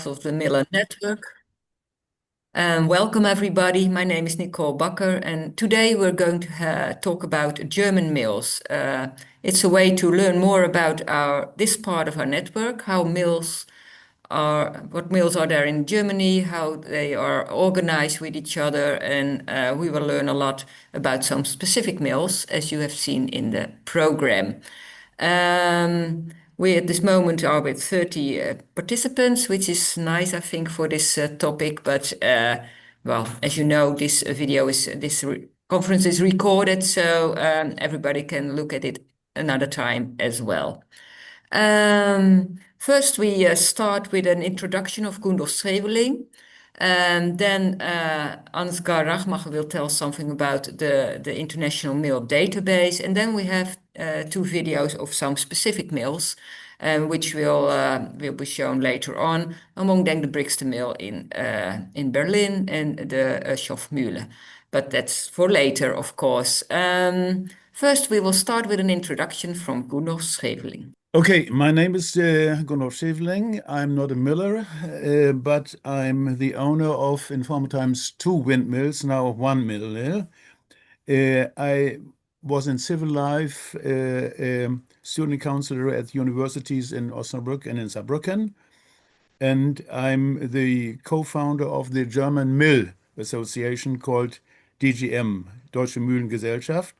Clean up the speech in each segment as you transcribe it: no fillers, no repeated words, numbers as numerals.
Of the Miller Network. Welcome everybody. My name is Nicole Bakker, and today we're going to talk about German mills. It's a way to learn more about this part of our network, what mills are there in Germany, how they are organized with each other, and we will learn a lot about some specific mills, as you have seen in the program. We at this moment are with 30 participants, which is nice, I think, for this topic. But well, as you know, this conference is recorded, so everybody can look at it another time as well. First, we start with an introduction of Gundolf Scheweling. Then Ansgar Rahmacher will tell something about the International Mill Database. And then we have two videos of some specific mills, which will be shown later on, among them the Britzer mill in Berlin and the Schrofmühle. But that's for later, of course. First, we will start with an introduction from Gundolf Scheweling. Okay, my name is Gundolf Scheweling. I'm not a miller, but I'm the owner of, in former times, two windmills, now one mill. I was in civil life, student counselor at universities in Osnabrück and in Saarbrücken, and I'm the co-founder of the German Mill Association called DGM, Deutsche Mühlengesellschaft.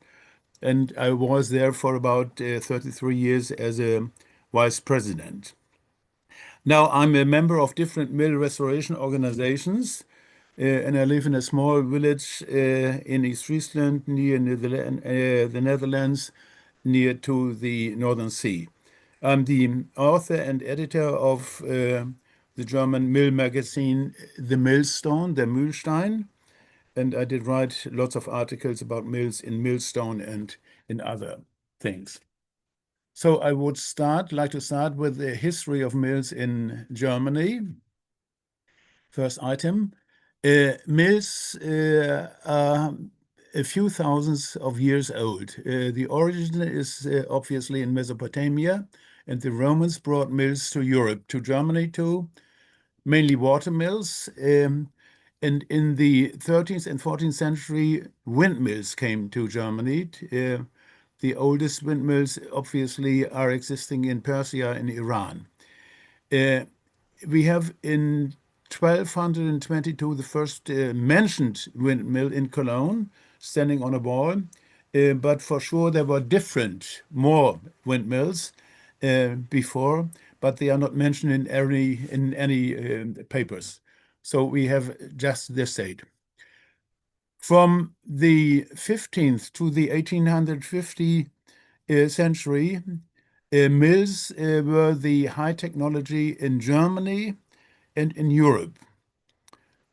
And I was there for about 33 years as a vice president. Now I'm a member of different mill restoration organizations, and I live in a small village in East Friesland, near the Netherlands, near to the Northern Sea. I'm the author and editor of the German mill magazine, The Millstone, Der Mühlstein. And I did write lots of articles about mills in Millstone and in other things. So I would like to start with the history of mills in Germany. First item. Mills are a few thousands of years old. The origin is obviously in Mesopotamia, and the Romans brought mills to Europe, to Germany too, mainly watermills. And in the 13th and 14th century, windmills came to Germany. The oldest windmills, obviously, are existing in Persia and Iran. We have in 1222 the first mentioned windmill in Cologne, standing on a wall. But for sure, there were more windmills before, but they are not mentioned in any papers. So we have just this date. From the 15th to the 1850 century, mills were the high technology in Germany and in Europe.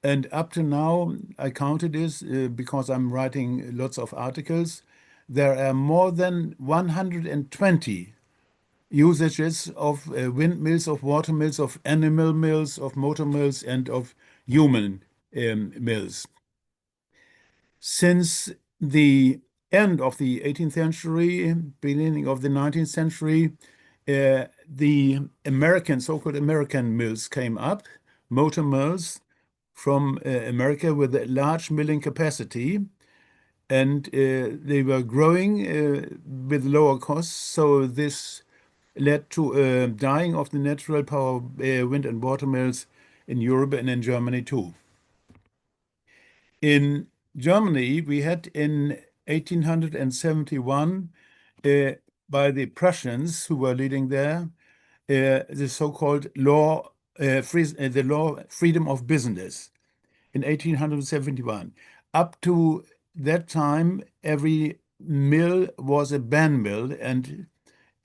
And up to now, I counted this because I'm writing lots of articles. There are more than 120 usages of windmills, of water mills, of animal mills, of motor mills, and of human mills. Since the end of the 18th century, beginning of the 19th century, the so-called American mills came up, motor mills from America with a large milling capacity. And they were growing with lower costs, so this led to a dying of the natural power wind and water mills in Europe and in Germany too. In Germany, we had in 1871, by the Prussians who were leading there, the so-called law, the law freedom of business in 1871. Up to that time, every mill was a ban mill, and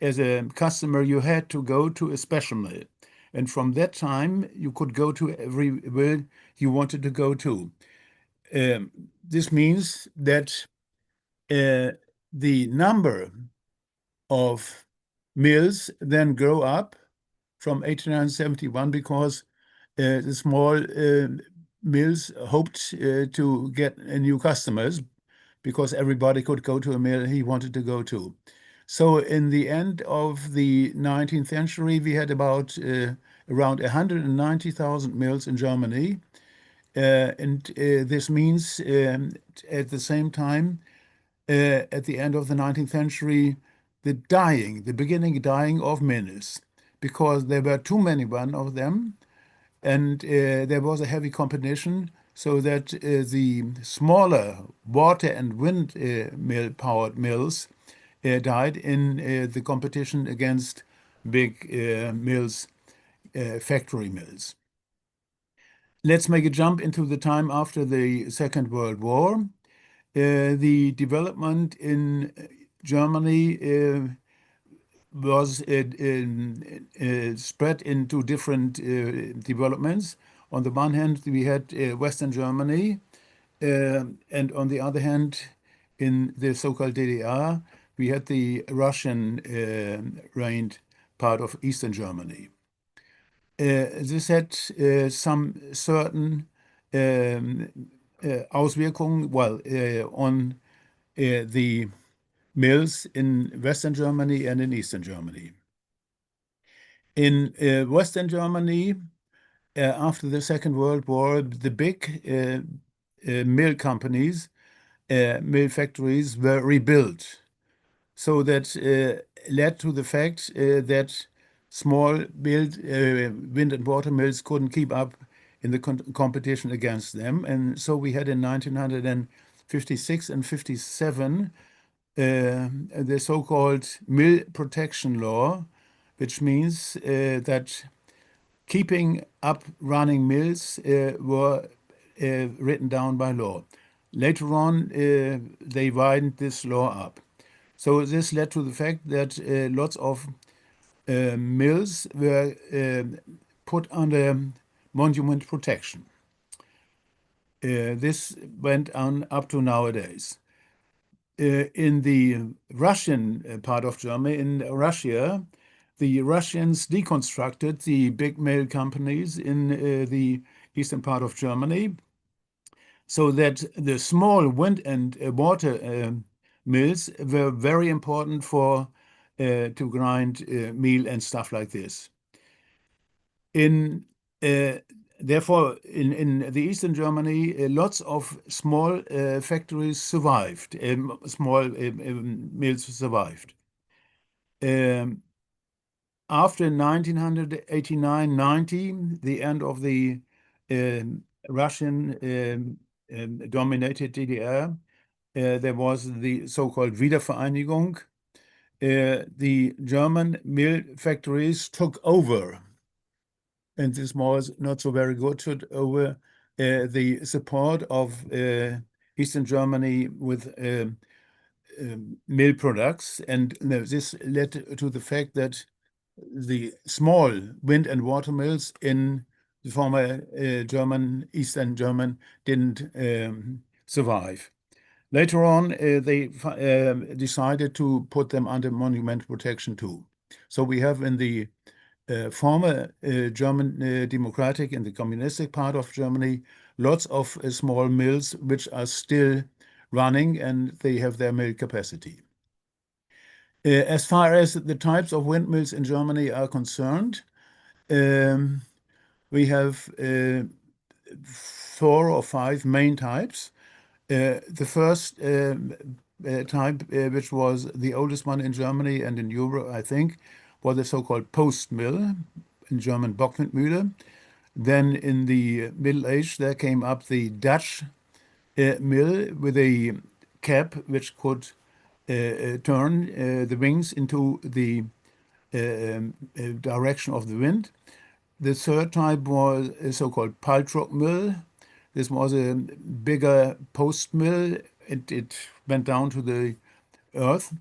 as a customer, you had to go to a special mill. And from that time, you could go to every mill you wanted to go to. This means that the number of mills then grow up from 1871 because the small mills hoped to get new customers because everybody could go to a mill he wanted to go to. So in the end of the 19th century, we had about around 190,000 mills in Germany. This means at the same time, at the end of the 19th century, the beginning dying of mills, because there were too many one of them, and there was a heavy competition, so that the smaller water and wind mill powered mills died in the competition against big mills, factory mills. Let's make a jump into the time after the Second World War. The development in Germany was spread into different developments. On the one hand, we had Western Germany, and on the other hand, in the so-called DDR, we had the Russian reigned part of Eastern Germany. This had some certain Auswirkungen, well, on the mills in Western Germany and in Eastern Germany. In Western Germany, after the Second World War, the big mill companies, mill factories were rebuilt. So that led to the fact that small wind and water mills couldn't keep up in the competition against them. And so we had in 1956 and 57 the so-called Mill Protection Law, which means that keeping up running mills were written down by law. Later on, they widened this law up. So this led to the fact that lots of mills were put under monument protection. This went on up to nowadays. In the Russian part of Germany, in Russia, the Russians deconstructed the big mill companies in the eastern part of Germany, so that the small wind and water mills were very important for to grind meal and stuff like this. Therefore, in the Eastern Germany, lots of small factories survived, small mills survived. After 1989-90, the end of the Russian dominated DDR, there was the so-called Wiedervereinigung. The German mill factories took over, and this was not so very good, took over the support of Eastern Germany with mill products. And this led to the fact that the small wind and water mills in the former Eastern German didn't survive. Later on, they decided to put them under monument protection too. So we have in the former German democratic and the communistic part of Germany, lots of small mills which are still running, and they have their mill capacity. As far as the types of windmills in Germany are concerned, we have 4 or 5 main types. The first type, which was the oldest one in Germany and in Europe, I think, was the so-called post mill, in German Bockwindmühle. Then in the Middle Age, there came up the Dutch mill with a cap which could turn the wings into the direction of the wind. The third type was a so-called Paltrock mill. This was a bigger post mill. It went down to the earth.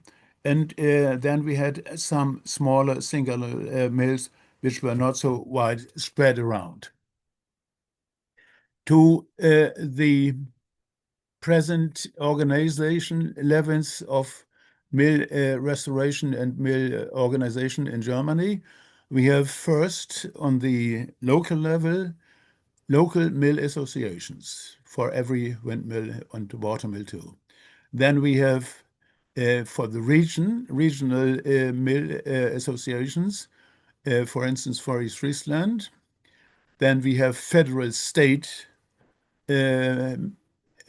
And then we had some smaller singular mills which were not so widespread around. To the present organization levels of mill restoration and mill organization in Germany, we have first on the local level, local mill associations for every windmill and water mill too. Then we have for the regional mill associations, for instance, for East Friesland. Then we have federal state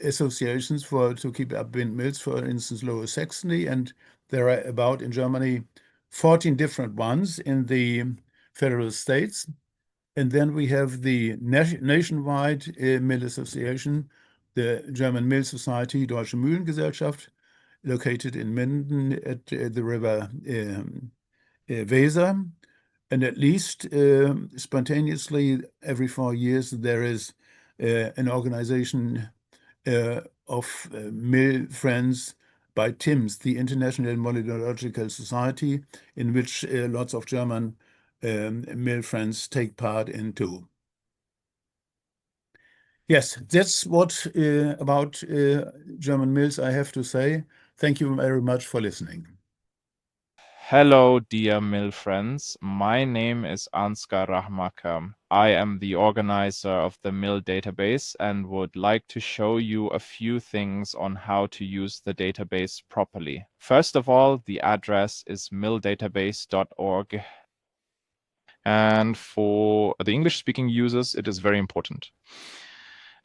associations to keep up windmills, for instance, Lower Saxony, and there are about in Germany 14 different ones in the federal states. And then we have the nationwide mill association, the German Mill Society, Deutsche Mühlengesellschaft, located in Minden at the river Weser. And at least spontaneously, every 4 years, there is an organization of mill friends by TIMS, the International Mineralogical Society, in which lots of German mill friends take part in too. Yes, that's what about German mills I have to say. Thank you very much for listening. Hello, dear mill friends. My name is Ansgar Rahmacher. I am the organizer of the mill database and would like to show you a few things on how to use the database properly. First of all, the address is milldatabase.org. And for the English-speaking users, it is very important.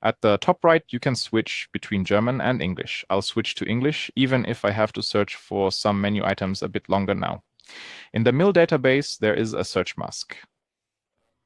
At the top right, you can switch between German and English. I'll switch to English, even if I have to search for some menu items a bit longer now. In the mill database, there is a search mask.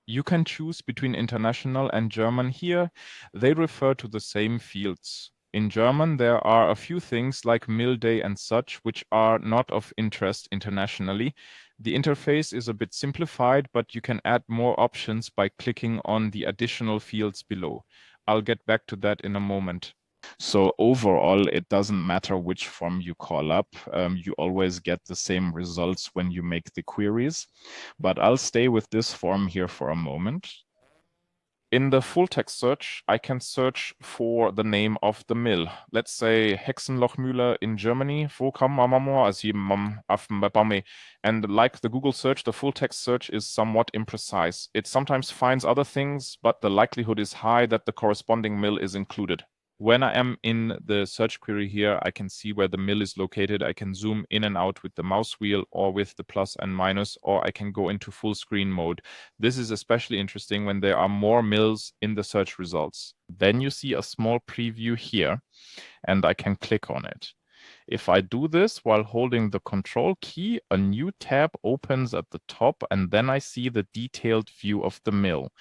You can choose between international and German here. They refer to the same fields. In German, there are a few things like mill day and such, which are not of interest internationally. The interface is a bit simplified, but you can add more options by clicking on the additional fields below. I'll get back to that in a moment. So overall, it doesn't matter which form you call up. You always get the same results when you make the queries. But I'll stay with this form here for a moment. In the full text search, I can search for the name of the mill. Let's say Hexenlochmühle in Germany. And like the Google search, the full text search is somewhat imprecise. It sometimes finds other things, but the likelihood is high that the corresponding mill is included. When I am in the search query here, I can see where the mill is located. I can zoom in and out with the mouse wheel or with the plus and minus, or I can go into full screen mode. This is especially interesting when there are more mills in the search results. Then you see a small preview here, and I can click on it. If I do this while holding the control key, a new tab opens at the top, and then I see the detailed view of the mill.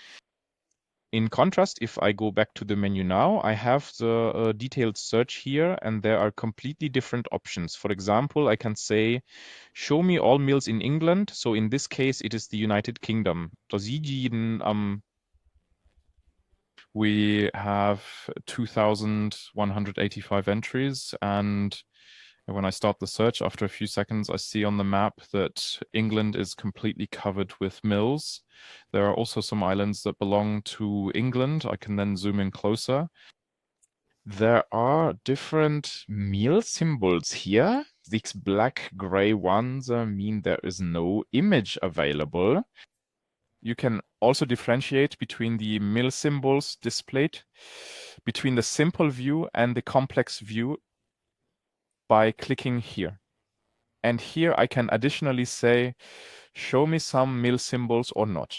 In contrast, if I go back to the menu now, I have the detailed search here, and there are completely different options. For example, I can say, show me all mills in England. So in this case, it is the United Kingdom. We have 2,185 entries, and when I start the search, after a few seconds, I see on the map that England is completely covered with mills. There are also some islands that belong to England. I can then zoom in closer. There are different meal symbols here. These black-gray ones mean there is no image available. You can also differentiate between the mill symbols displayed, between the simple view and the complex view by clicking here. And here I can additionally say, show me some mill symbols or not.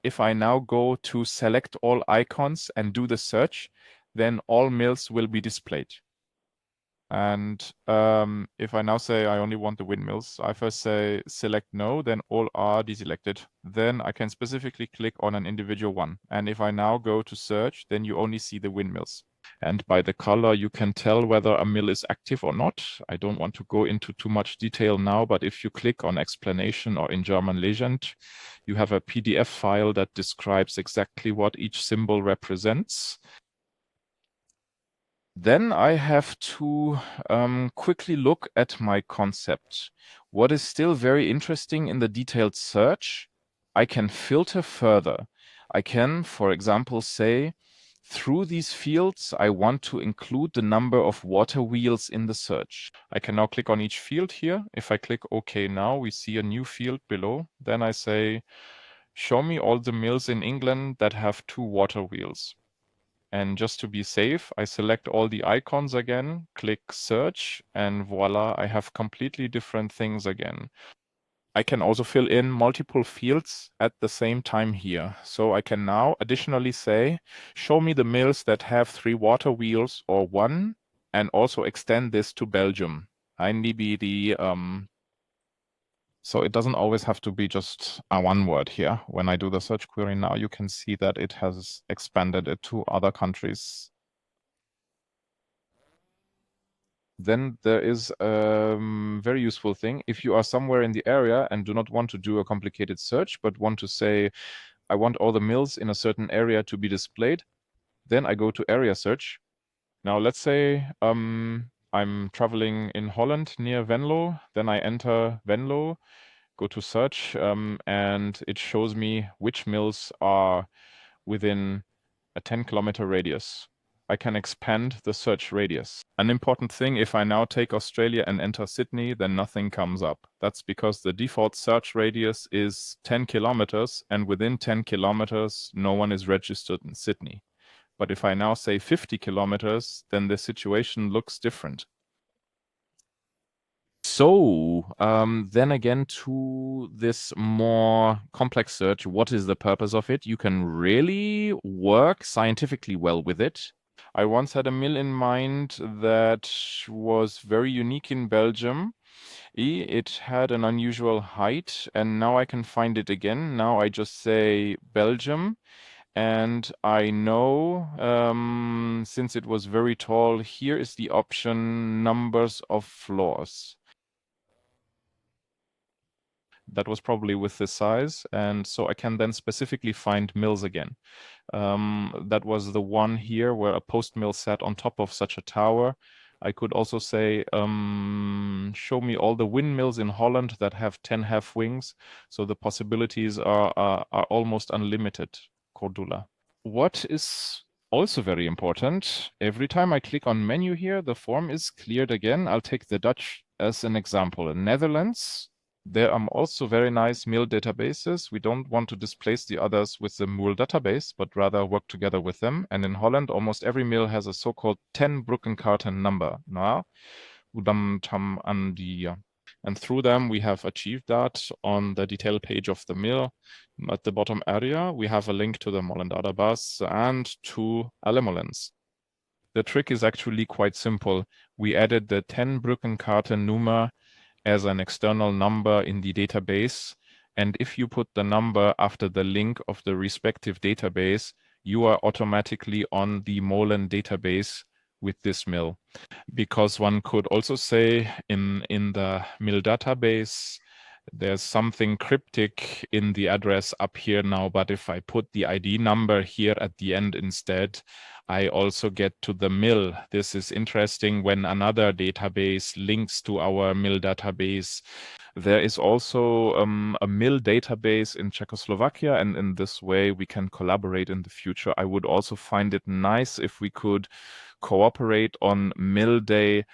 If I now go to select all icons and do the search, then all mills will be displayed. And if I now say I only want the windmills, I first say select no, then all are deselected. Then I can specifically click on an individual one. And if I now go to search, then you only see the windmills. And by the color, you can tell whether a mill is active or not. I don't want to go into too much detail now, but if you click on explanation or in German Legend, you have a PDF file that describes exactly what each symbol represents. Then I have to quickly look at my concept. What is still very interesting in the detailed search, I can filter further. I can, for example, say, through these fields, I want to include the number of water wheels in the search. I can now click on each field here. If I click OK now, we see a new field below. Then I say, show me all the mills in England that have 2 water wheels. And just to be safe, I select all the icons again, click search, and voila, I have completely different things again. I can also fill in multiple fields at the same time here. So I can now additionally say, show me the mills that have 3 water wheels or 1, and also extend this to Belgium. So it doesn't always have to be just a one word here. When I do the search query now, you can see that it has expanded it to other countries. Then there is a very useful thing. If you are somewhere in the area and do not want to do a complicated search, but want to say, I want all the mills in a certain area to be displayed, then I go to area search. Now let's say I'm traveling in Holland near Venlo, then I enter Venlo, go to search, and it shows me which mills are within a 10-kilometer radius. I can expand the search radius. An important thing, if I now take Australia and enter Sydney, then nothing comes up. That's because the default search radius is 10 kilometers, and within 10 kilometers, no one is registered in Sydney. But if I now say 50 kilometers, then the situation looks different. So, then again to this more complex search, what is the purpose of it? You can really work scientifically well with it. I once had a mill in mind that was very unique in Belgium. It had an unusual height, and now I can find it again. Now I just say Belgium, and I know, since it was very tall, here is the option numbers of floors. That was probably with this size, and so I can then specifically find mills again. That was the one here where a post mill sat on top of such a tower. I could also say, show me all the windmills in Holland that have 10 half wings. So the possibilities are almost unlimited, Cordula. What is also very important, every time I click on menu here, the form is cleared again. I'll take the Dutch as an example. In Netherlands, there are also very nice mill databases. We don't want to displace the others with the Mühle database, but rather work together with them. And in Holland, almost every mill has a so-called 10 Brückenkarten number. And through them, we have achieved that on the detail page of the mill. At the bottom area, we have a link to the Milldatabase and to Alemolens. The trick is actually quite simple. We added the 10 Brückenkarten number as an external number in the database. And if you put the number after the link of the respective database, you are automatically on the Molen database with this mill. Because one could also say in the mill database, there's something cryptic in the address up here now, but if I put the ID number here at the end instead, I also get to the mill. This is interesting when another database links to our mill database. There is also a mill database in Czechoslovakia, and in this way we can collaborate in the future. I would also find it nice if we could cooperate on Mill Day.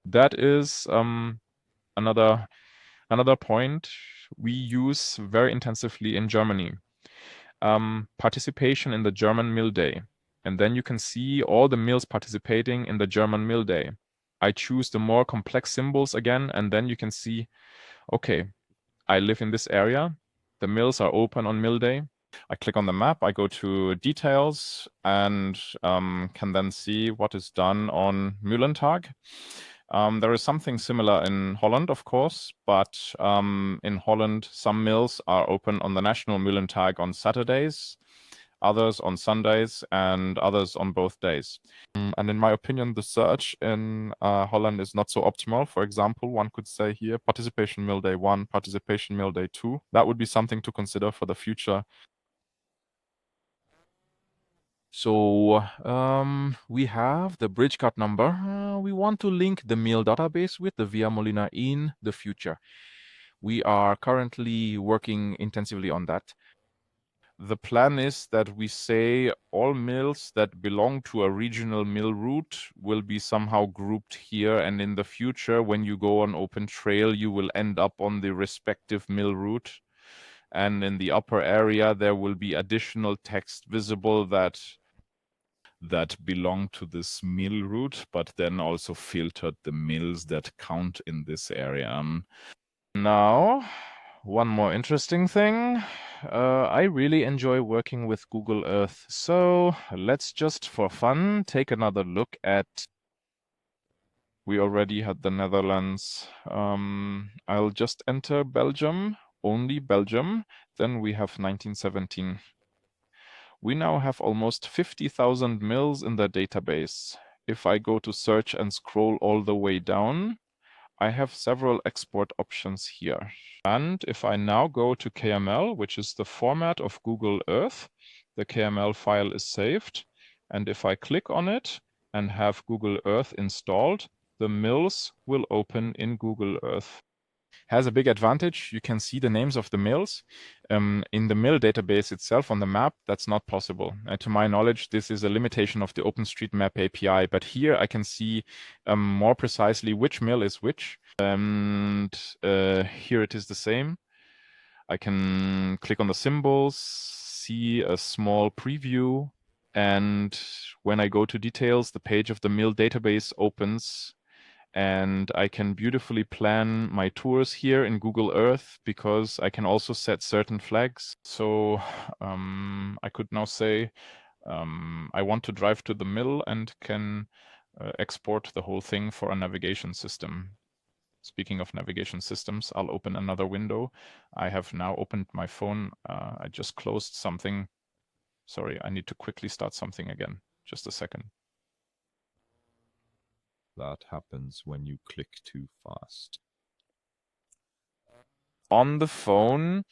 That is another point we use very intensively in Germany. Participation in the German Mill Day. And then you can see all the mills participating in the German Mill Day. I choose the more complex symbols again, and then you can see, okay, I live in this area. The mills are open on Mill Day. I click on the map, I go to details, and can then see what is done on Mühlentag. There is something similar in Holland, of course, but in Holland, some mills are open on the National Mühlentag on Saturdays, others on Sundays, and others on both days. And in my opinion, the search in Holland is not so optimal. For example, one could say here, participation mill day 1, participation mill day 2. That would be something to consider for the future. So we have the bridge card number. We want to link the mill database with the Via Molina in the future. We are currently working intensively on that. The plan is that we say all mills that belong to a regional mill route will be somehow grouped here, and in the future, when you go on Open Trail, you will end up on the respective mill route. And in the upper area, there will be additional text visible that belong to this mill route, but then also filtered the mills that count in this area. Now, one more interesting thing. I really enjoy working with Google Earth, so let's just for fun take another look at. We already had the Netherlands. I'll just enter Belgium, only Belgium. Then we have 1917. We now have almost 50,000 mills in the database. If I go to search and scroll all the way down, I have several export options here. And if I now go to KML, which is the format of Google Earth, the KML file is saved. And if I click on it and have Google Earth installed, the mills will open in Google Earth. Has a big advantage. You can see the names of the mills. In the mill database itself on the map, that's not possible. To my knowledge, this is a limitation of the OpenStreetMap API, but here I can see more precisely which mill is which. And here it is the same. I can click on the symbols, see a small preview, and when I go to details, the page of the mill database opens. And I can beautifully plan my tours here in Google Earth because I can also set certain flags. So I could now say I want to drive to the mill and can export the whole thing for a navigation system. Speaking of navigation systems, I'll open another window. I have now opened my phone. I just closed something. Sorry, I need to quickly start something again. Just a second. That happens when you click too fast. On the phone,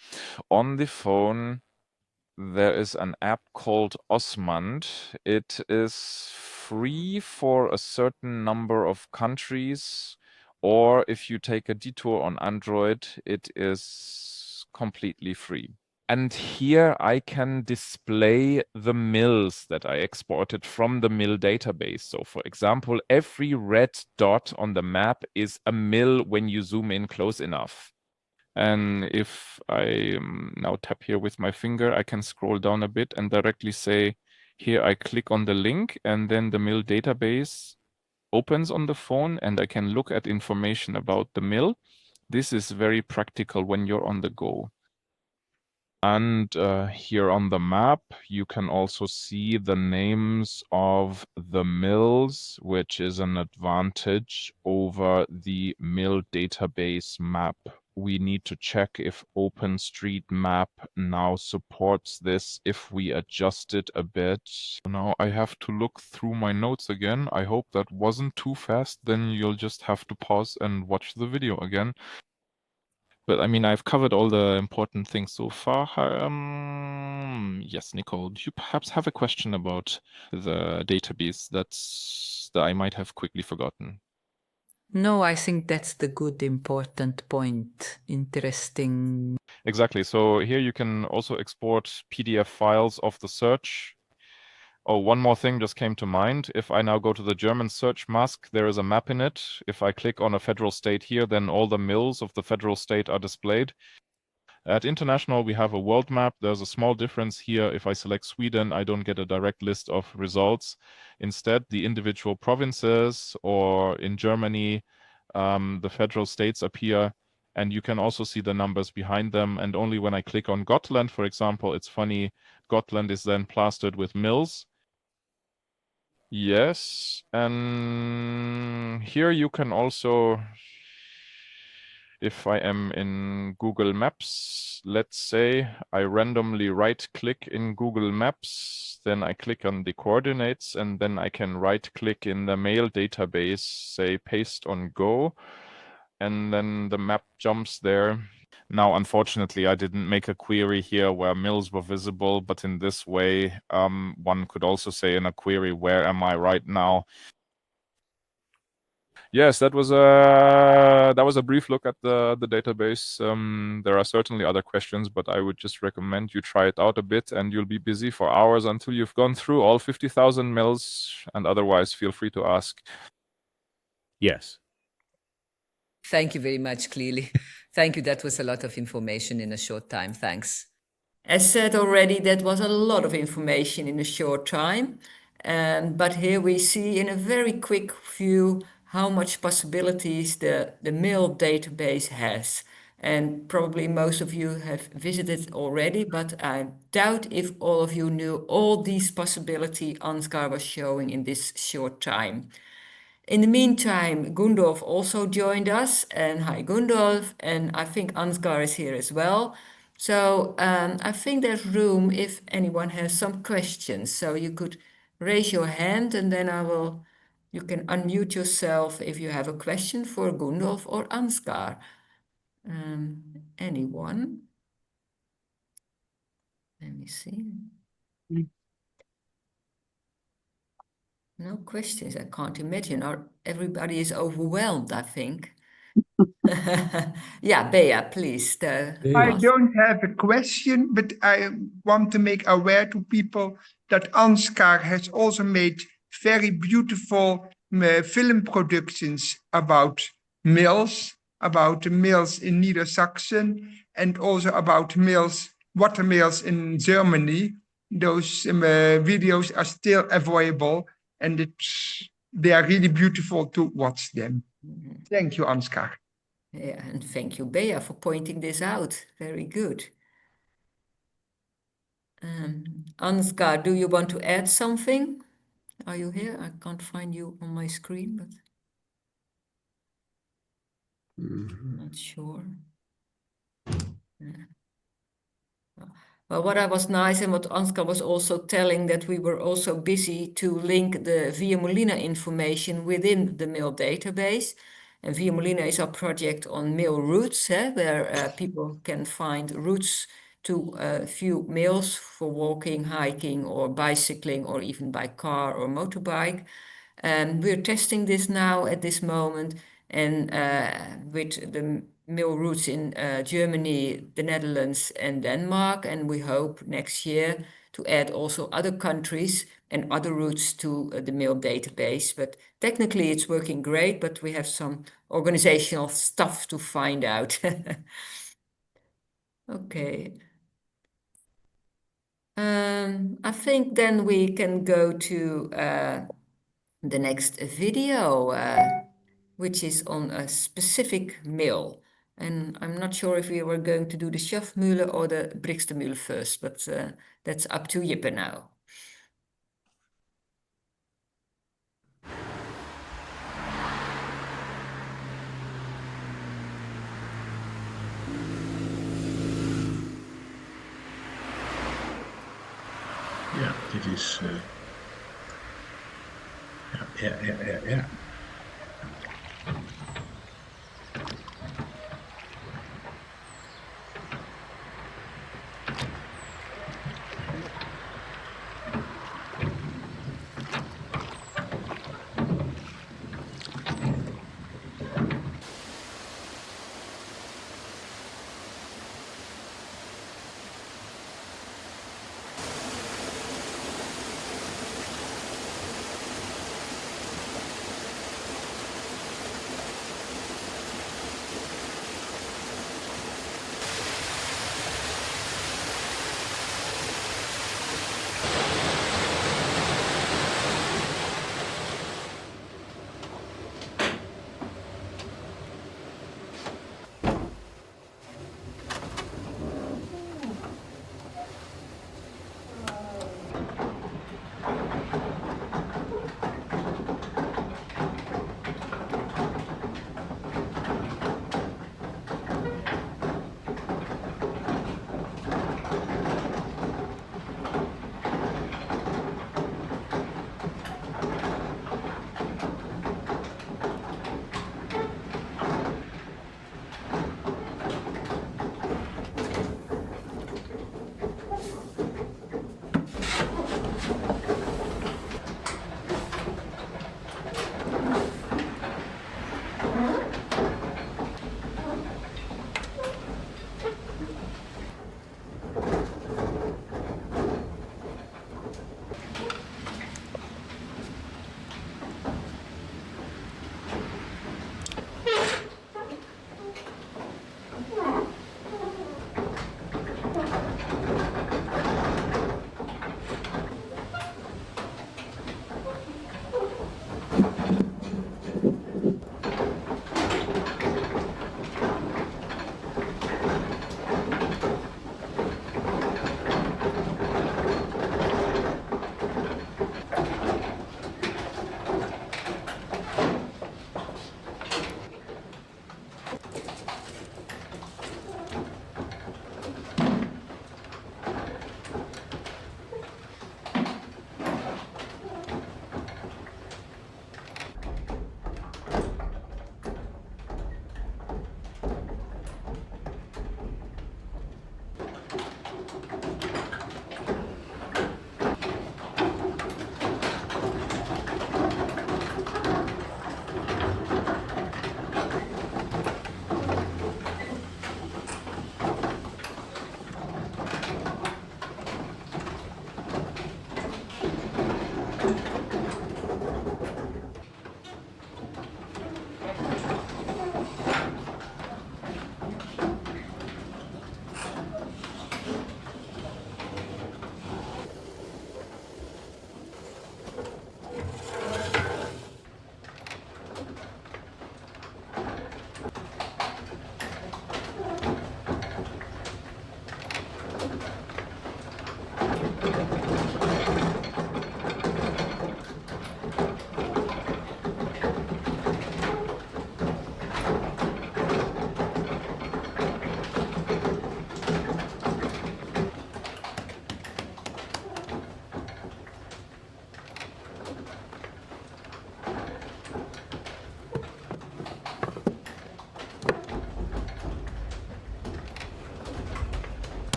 there is an app called Osmand. It is free for a certain number of countries, or if you take a detour on Android, it is completely free. And here I can display the mills that I exported from the mill database. So for example, every red dot on the map is a mill when you zoom in close enough. And if I now tap here with my finger, I can scroll down a bit and directly say, here I click on the link and then the mill database opens on the phone and I can look at information about the mill. This is very practical when you're on the go. And here on the map, you can also see the names of the mills, which is an advantage over the mill database map. We need to check if OpenStreetMap now supports this, if we adjust it a bit. Now I have to look through my notes again. I hope that wasn't too fast. Then you'll just have to pause and watch the video again. But I mean, I've covered all the important things so far. Yes, Nicole, do you perhaps have a question about the database that I might have quickly forgotten? No, I think that's the good, important point. Interesting. Exactly. So here you can also export PDF files of the search. Oh, one more thing just came to mind. If I now go to the German search mask, there is a map in it. If I click on a federal state here, then all the mills of the federal state are displayed. At international, we have a world map. There's a small difference here. If I select Sweden, I don't get a direct list of results. Instead, the individual provinces, or in Germany, the federal states appear, and you can also see the numbers behind them. And only when I click on Gotland, for example, it's funny, Gotland is then plastered with mills. Yes, and here you can also, if I am in Google Maps, let's say I randomly right-click in Google Maps, then I click on the coordinates, and then I can right-click in the mail database, say paste on Go, and then the map jumps there. Now, unfortunately, I didn't make a query here where mills were visible, but in this way, one could also say in a query, where am I right now? Yes, that was a brief look at the database. There are certainly other questions, but I would just recommend you try it out a bit, and you'll be busy for hours until you've gone through all 50,000 mills, and otherwise, feel free to ask. Yes. Thank you very much, clearly. Thank you. That was a lot of information in a short time. Thanks. As said already, that was a lot of information in a short time. But here we see in a very quick view how much possibilities the mill database has. And probably most of you have visited already, but I doubt if all of you knew all these possibilities Ansgar was showing in this short time. In the meantime, Gundolf also joined us, and hi Gundolf, and I think Ansgar is here as well. So I think there's room if anyone has some questions. So you could raise your hand and then you can unmute yourself if you have a question for Gundolf or Ansgar. Anyone? Let me see. No questions, I can't imagine. Everybody is overwhelmed, I think. Yeah, Bea, please. I don't have a question, but I want to make aware to people that Ansgar has also made very beautiful film productions about mills, about the mills in Niedersachsen, and also about mills, watermills in Germany. Those videos are still available, and they are really beautiful to watch them. Thank you, Ansgar. Yeah, and thank you, Bea, for pointing this out. Very good. Ansgar, do you want to add something? Are you here? I can't find you on my screen, but not sure. Well, what I was nice and what Ansgar was also telling that we were also busy to link the Via Molina information within the mill database. And Via Molina is our project on mill routes, where people can find routes to a few mills for walking, hiking, or bicycling, or even by car or motorbike. And we're testing this now at this moment, and with the mill routes in Germany, the Netherlands, and Denmark. And we hope next year to add also other countries and other routes to the mill database. But technically it's working great, but we have some organizational stuff to find out. Okay. I think then we can go to the next video, which is on a specific mill. And I'm not sure if we were going to do the Schrofmühle or the Britzer first, but that's up to Jippe now. Ja, dit is... Ja.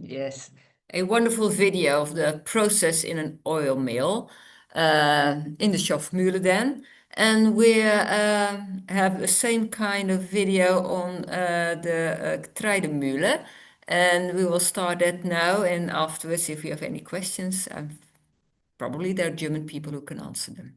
Yes, a wonderful video of the process in an oil mill in the Schrofmühle then. And we have the same kind of video on the Mühle. And we will start that now. And afterwards, if you have any questions, probably there are German people who can answer them.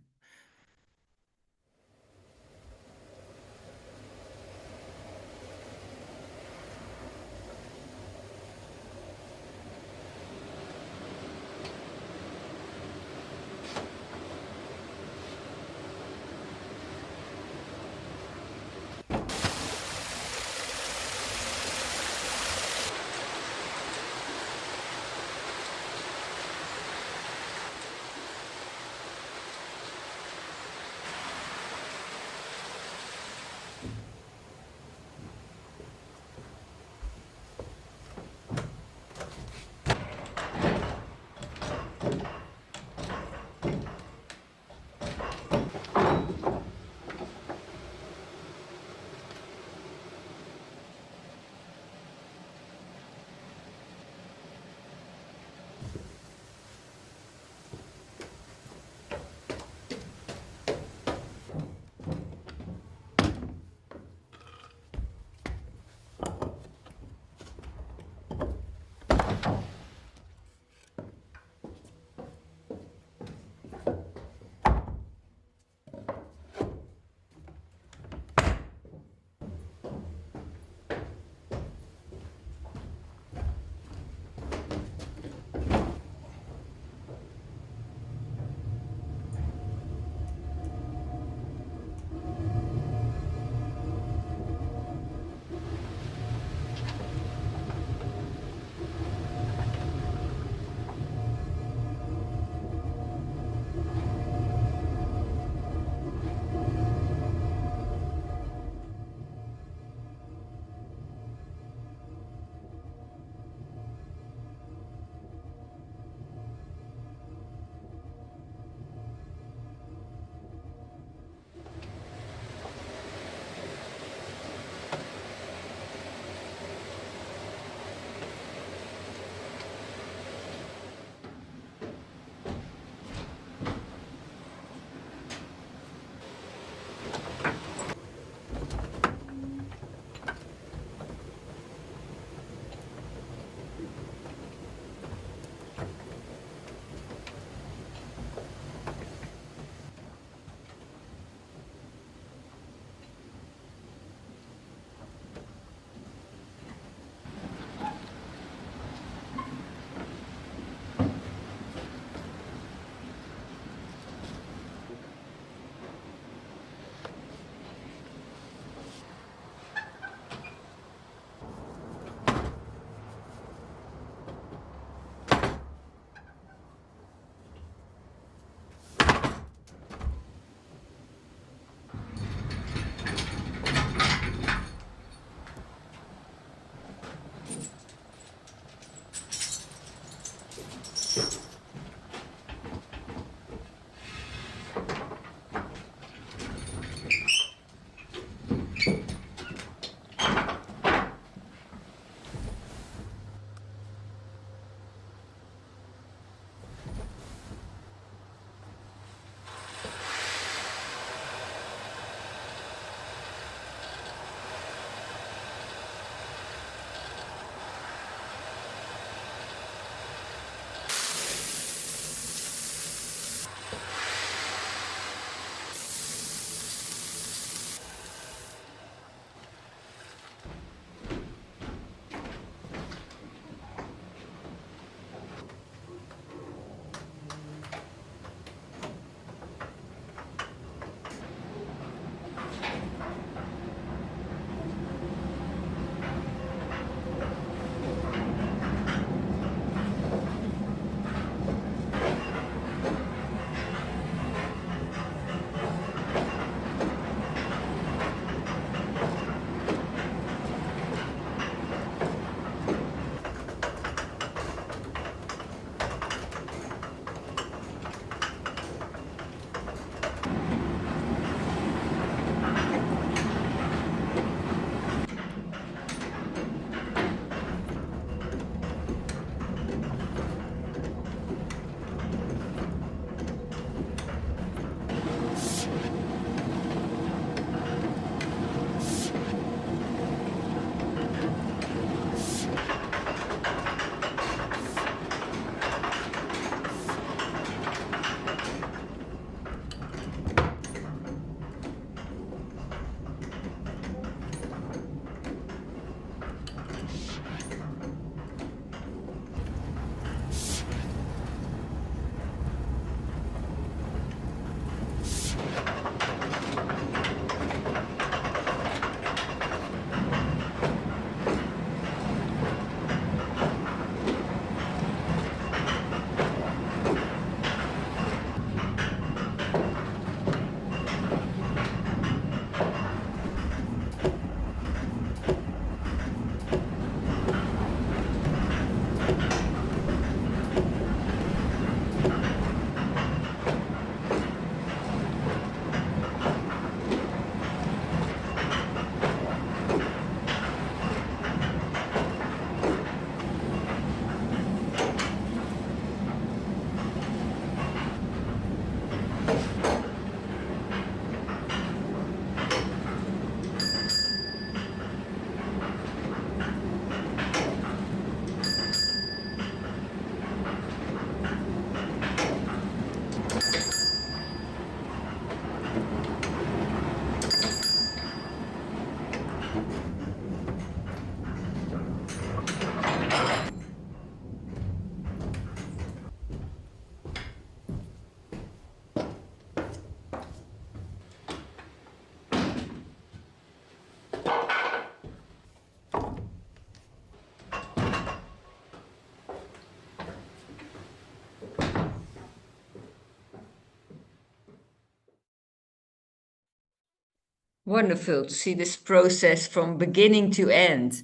Wonderful to see this process from beginning to end.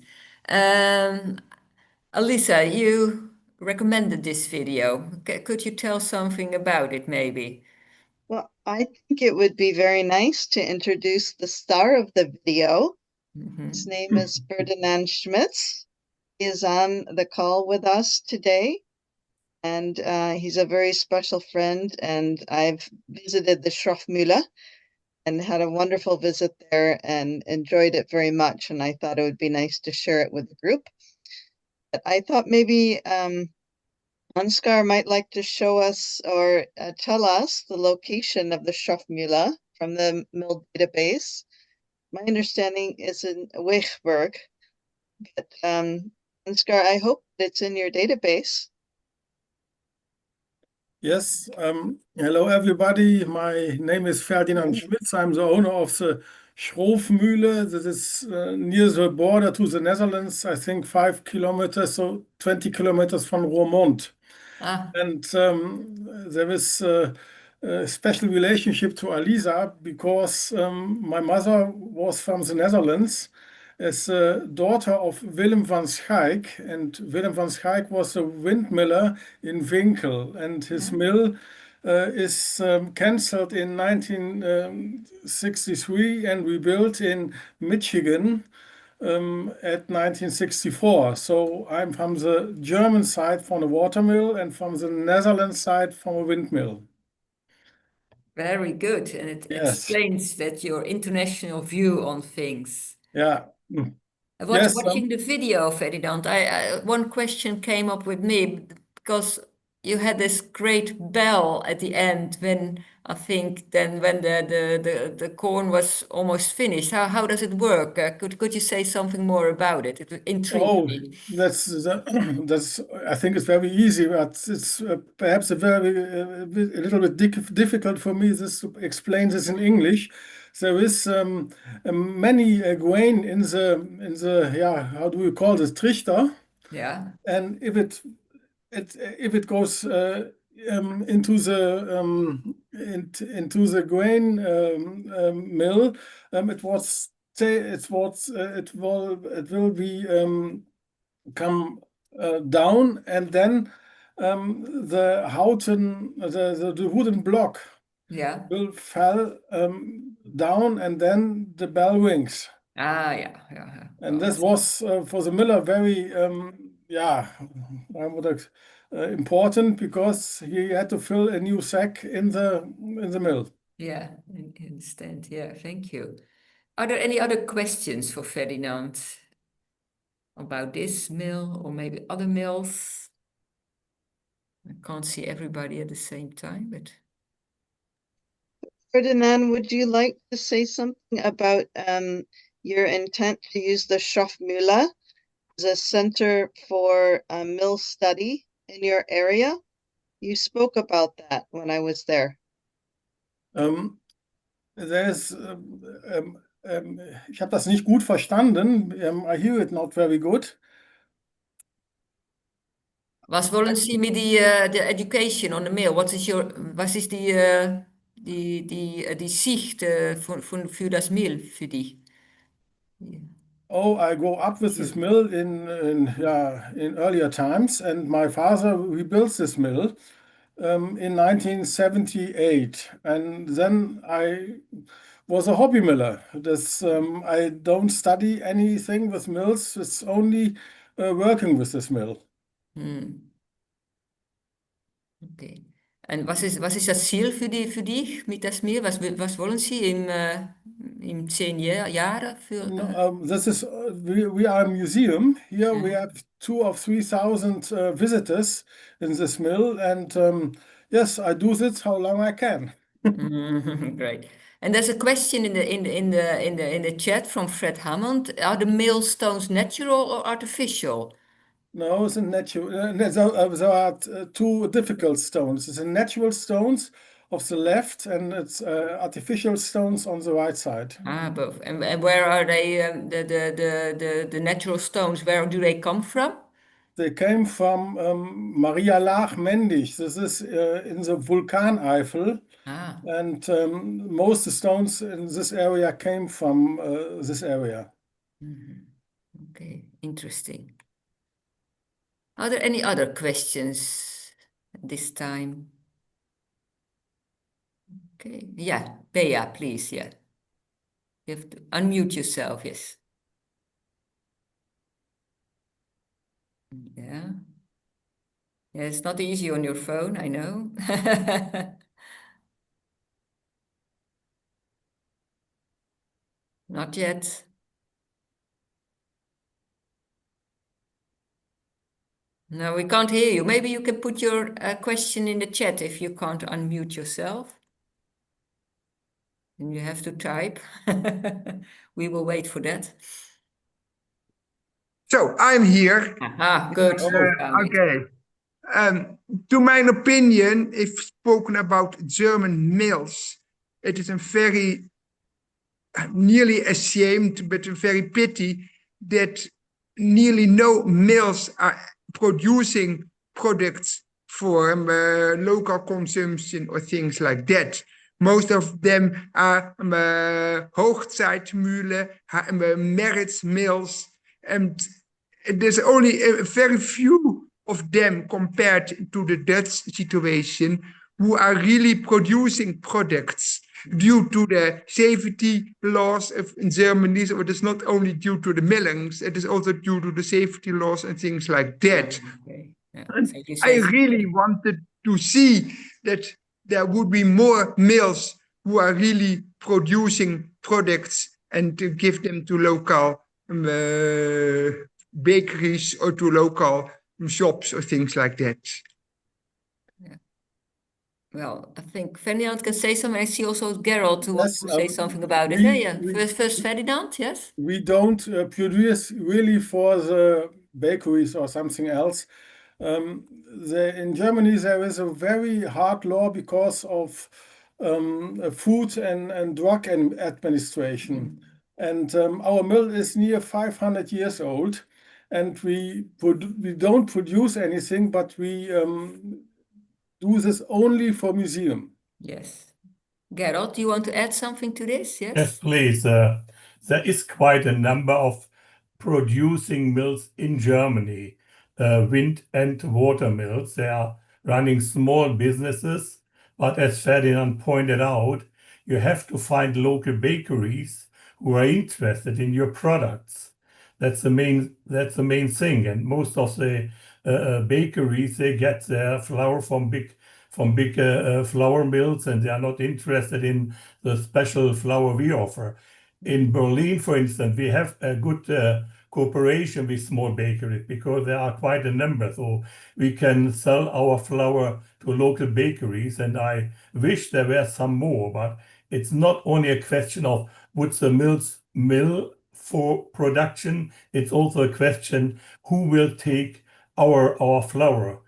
Alisa, you recommended this video. Could you tell something about it, maybe? Well, I think it would be very nice to introduce the star of the video. His name is Ferdinand Schmitz. He is on the call with us today, and he's a very special friend, and I've visited the Schrofmühle and had a wonderful visit there and enjoyed it very much, and I thought it would be nice to share it with the group. But I thought maybe Ansgar might like to show us or tell us the location of the Schrofmühle from the Milldatabase. My understanding is in Weegberg, but Ansgar, I hope it's in your database. Yes, hello everybody. My name is Ferdinand Schmitz. I'm the owner of the Schrofmühle. This is near the border to the Netherlands, I think 5 kilometers, so 20 kilometers from Roermond. And there is a special relationship to Alisa because my mother was from the Netherlands as a daughter of Willem van Schaik, and Willem van Schaik was a windmiller in Winkel, and his mill is cancelled in 1963 and rebuilt in Michigan at 1964. So I'm from the German side from a watermill and from the Netherlands side from a windmill. Very good. And it explains that your international view on things. Yeah. Watching the video, Ferdinand, one question came up with me because you had this great bell at the end when I think then when the corn was almost finished. How does it work? Could you say something more about it? It intrigued me. That's I think it's very easy, but it's perhaps a little bit difficult for me to explain this in English. There is many grain in the how do you call this, trichter? Yeah. And if it goes into the grain mill, it will be come down, and then the wooden block will fall down, and then the bell rings. Yeah. And this was for the miller very important because he had to fill a new sack in the mill. Yeah, I understand. Yeah, thank you. Are there any other questions for Ferdinand about this mill or maybe other mills? I can't see everybody at the same time, but Ferdinand, would you like to say something about your intent to use the Schrofmühle as a center for mill study in your area? You spoke about that when I was there. Ich habe das nicht gut verstanden. I hear it not very good. Was wollen Sie mit the education on the mill? Was ist die Sicht für das Mill für dich? Oh, I grew up with this mill in earlier times, and my father rebuilt this mill in 1978, and then I was a hobby miller. I don't study anything with mills. It's only working with this mill. Okay. En was is das Ziel für dich mit das Mill? Was wollen Sie in 10 Jahren für? We are a museum. Here we have 2,000 or 3,000 visitors in this mill, and yes, I do this how long I can. Great. And there's a question in the chat from Fred Hammond. Are the millstones natural or artificial? No, it's a natural. There are two difficult stones. It's a natural stones of the left, and it's artificial stones on the right side. Both. And where are they? The natural stones. Where do they come from? They came from Maria Laach Mendig. This is in the Vulkaneifel. And most stones in this area came from this area. Okay, interesting. Are there any other questions this time? Okay, yeah, Bea, please, yeah. You have to unmute yourself, yes. Yeah. Yeah, it's not easy on your phone, I know. Not yet. No, we can't hear you. Maybe you can put your question in the chat if you can't unmute yourself. And you have to type. We will wait for that. So I'm here. Good. Okay. To my opinion, if spoken about German mills, it is a very nearly ashamed, but a very pity that nearly no mills are producing products for local consumption or things like that. Most of them are Hochzeitmühle, Meritz mills, and there's only a very few of them compared to the Dutch situation who are really producing products due to the safety laws in Germany. So it is not only due to the millings, it is also due to the safety laws and things like that. Okay. Yeah. And I really wanted to see that there would be more mills who are really producing products and to give them to local bakeries or to local shops or things like that. Yeah. Well, I think Ferdinand can say something. I see also Gerald who wants to say something about it. Yeah. First Ferdinand, yes? We don't produce really for the bakeries or something else. In Germany, there is a very hard law because of food and drug administration. And our mill is near 500 years old, and we don't produce anything, but we do this only for museum. Yes. Gerald, do you want to add something to this? Yes? Yes, please. There is quite a number of producing mills in Germany, wind and water mills. They are running small businesses, but as Ferdinand pointed out, you have to find local bakeries who are interested in your products. That's the main thing. And most of the bakeries, they get their flour from big flour mills, and they are not interested in the special flour we offer. In Berlin, for instance, we have a good cooperation with small bakeries because there are quite a number. So we can sell our flour to local bakeries, and I wish there were some more. But it's not only a question of would the mills mill for production, it's also a question who will take our flour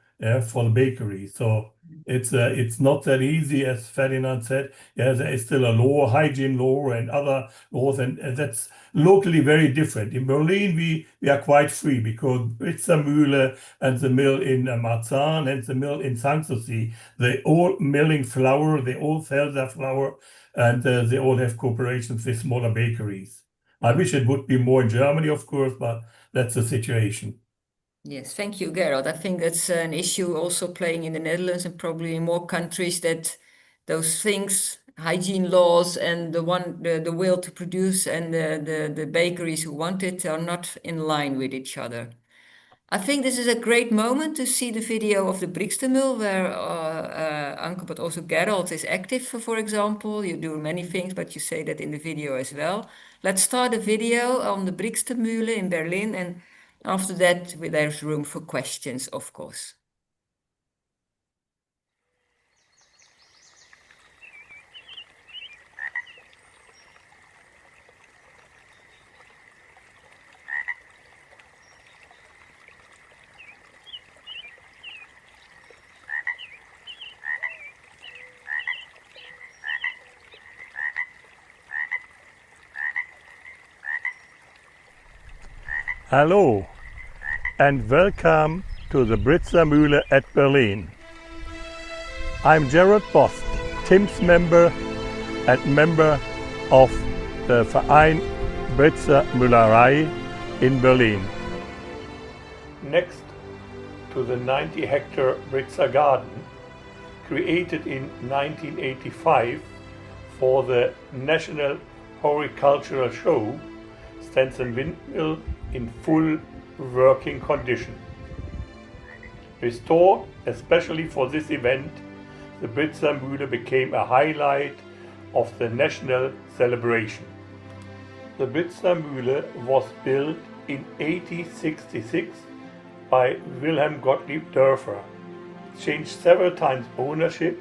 for the bakery. So it's not that easy, as Ferdinand said. Yeah, there is still a law, hygiene law, and other laws, and that's locally very different. In Berlin, we are quite free because Britzer Mühle and the mill in Marzahn and the mill in Sanssouci, they all milling flour, they all sell their flour, and they all have cooperations with smaller bakeries. I wish it would be more in Germany, of course, but that's the situation. Yes, thank you, Gerald. I think that's an issue also playing in the Netherlands and probably in more countries, that those things, hygiene laws and the will to produce and the bakeries who want it are not in line with each other. I think this is a great moment to see the video of the Britzer mill where Anke, but also Gerald is active, for example. You do many things, but you say that in the video as well. Let's start a video on the Britzer Mühle in Berlin, and after that, there's room for questions, of course. Hello and welcome to the Britzer Mühle at Berlin. I'm Gerald Bost, Tim's member and member of the Verein Britzer Müllerei in Berlin. Next to the 90-hectare Britzer garden, created in 1985 for the National Horticultural Show, stands a windmill in full working condition. Restored especially for this event, the Britzer Mühle became a highlight of the national celebration. The Britzer Mühle was built in 1866 by Wilhelm Gottlieb Dörfer, changed several times ownership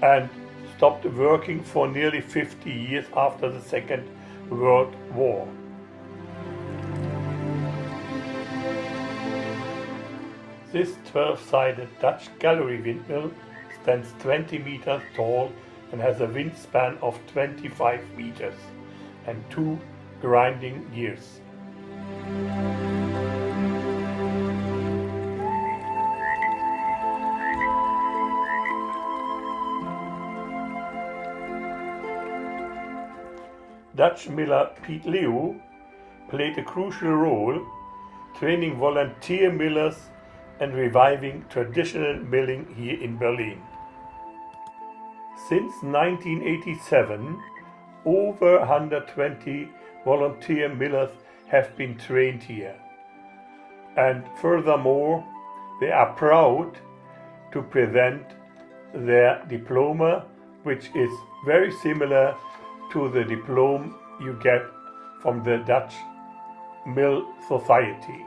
and stopped working for nearly 50 years after the Second World War. This 12-sided Dutch gallery windmill stands 20 meters tall and has a wingspan of 25 meters and 2 grinding gears. Dutch miller Piet Leeuw played a crucial role, training volunteer millers and reviving traditional milling here in Berlin. Since 1987, over 120 volunteer millers have been trained here. And furthermore, they are proud to present their diploma, which is very similar to the diploma you get from the Dutch Mill Society.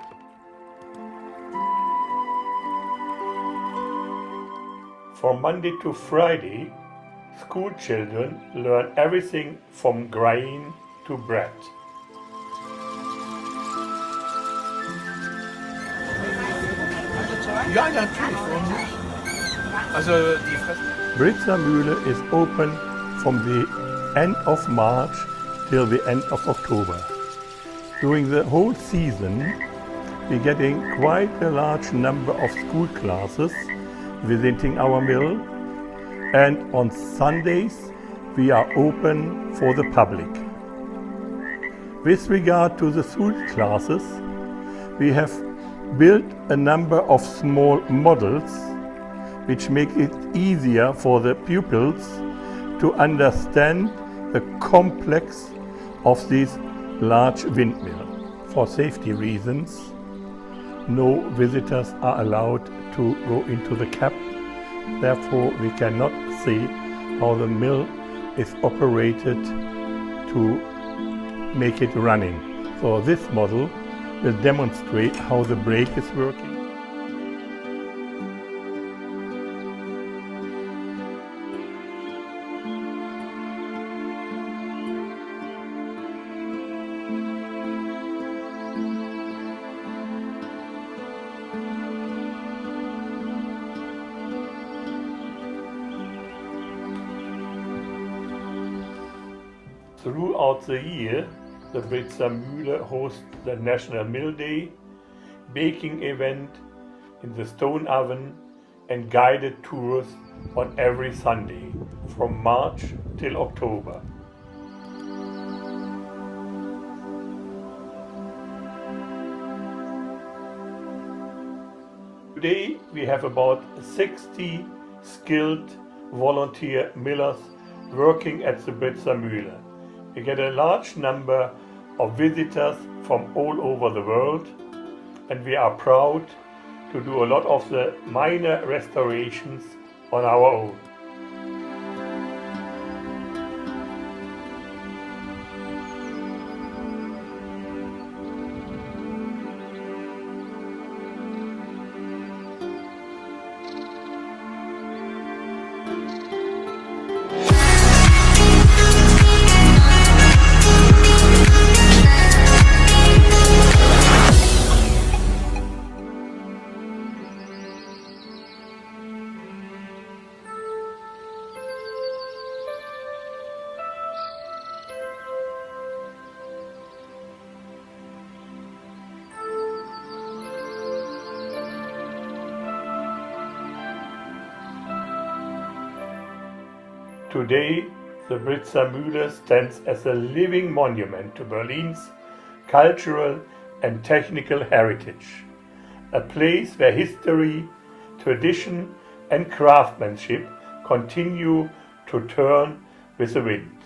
From Monday to Friday, school children learn everything from grain to bread. Ja, natürlich. Also die Britzer Mühle is open from the end of March till the end of October. During the whole season, we're getting quite a large number of school classes visiting our mill, and on Sundays we are open for the public. With regard to the school classes, we have built a number of small models which make it easier for the pupils to understand the complex of this large windmill. For safety reasons, no visitors are allowed to go into the cab. Therefore, we cannot see how the mill is operated to make it running. So this model will demonstrate how the brake is working. Throughout the year, the Britzer Mühle hosts the National Mill Day, baking event in the stone oven and guided tours on every Sunday from March till October. Today we have about 60 skilled volunteer millers working at the Britzer Mühle. We get a large number of visitors from all over the world, and we are proud to do a lot of the minor restorations on our own. Today, the Britzer Mühle stands as a living monument to Berlin's cultural and technical heritage, a place where history, tradition and craftsmanship continue to turn with the wind.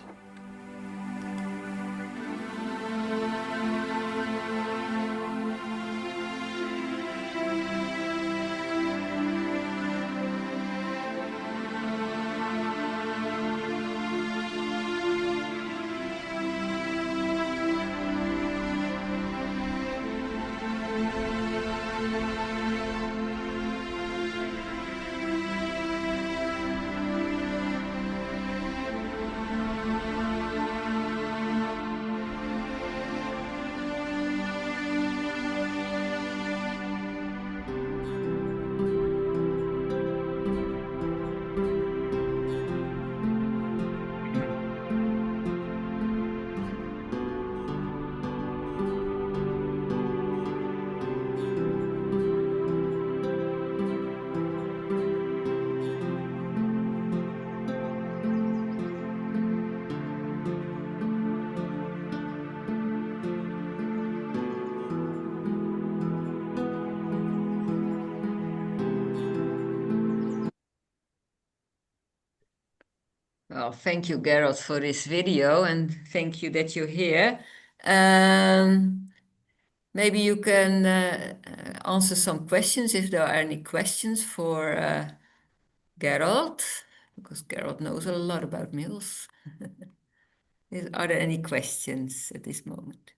Well, thank you, Gerald, for this video, and thank you that you're here. Maybe you can answer some questions if there are any questions for Gerald, because Gerald knows a lot about mills. Are there any questions at this moment?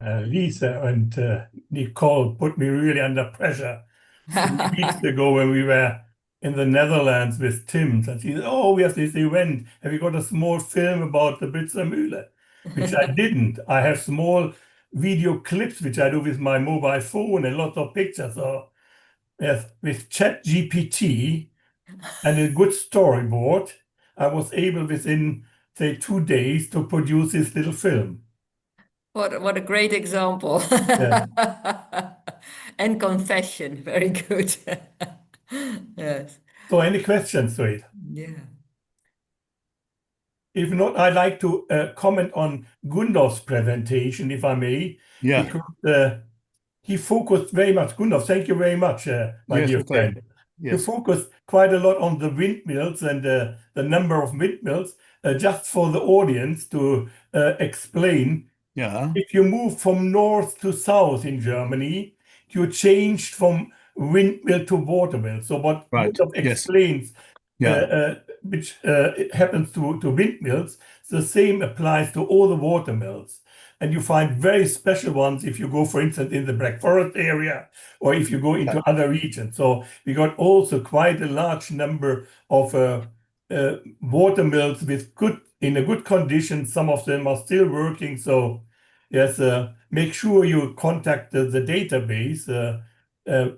Lisa and Nicole put me really under pressure 3 weeks ago when we were in the Netherlands with Tim. And she said, oh, we have this event. Have you got a small film about the Britzer Mühle? Which I didn't. I have small video clips, which I do with my mobile phone and lots of pictures. So yes, with ChatGPT and a good storyboard, I was able within, say, 2 days to produce this little film. What a great example. Yeah. And confession, very good. Yes. So any questions to it? Yeah. If not, I'd like to comment on Gundolf's presentation, if I may. Yeah. Because he focused very much, Gundolf, thank you very much, my Yes, dear okay. friend. You Yes. focused quite a lot on the windmills and the number of windmills, just for the audience to explain. Yeah. If you move from north to south in Germany, you changed from windmill to watermill. So what Right. Gundolf Yes. explains, Yeah. which happens to windmills, the same applies to all the watermills. And you find very special ones if you go, for instance, in the Black Forest area, or if you go into other regions. So we got also quite a large number of watermills with in a good condition. Some of them are still working. So yes, make sure you contact the database